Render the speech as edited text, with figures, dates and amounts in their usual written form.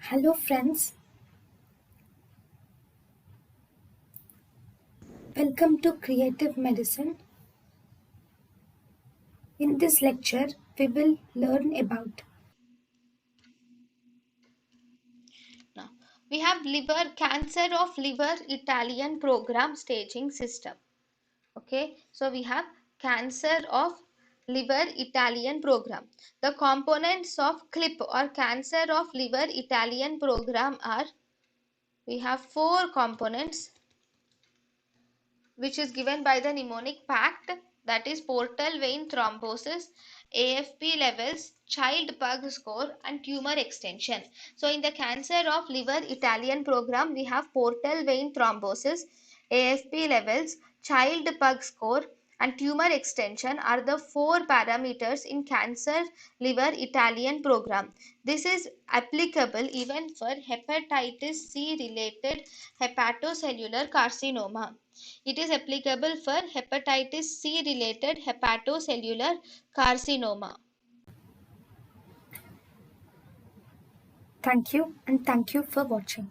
Hello friends, welcome to Creative Medicine. In this lecture, we will learn about Now, we have liver cancer of liver Italian program staging system. Okay, so we have cancer of liver Italian program. The components of CLIP or cancer of liver Italian program are, we have four components which is given by the mnemonic pact, that is portal vein thrombosis, AFP levels, child pug score and tumor extension. So in the cancer of liver Italian program, we have portal vein thrombosis, AFP levels, child pug score and tumor extension are the four parameters in cancer liver Italian program. This is applicable even for hepatitis C related hepatocellular carcinoma. It is applicable for hepatitis C related hepatocellular carcinoma. thank you and thank you for watching.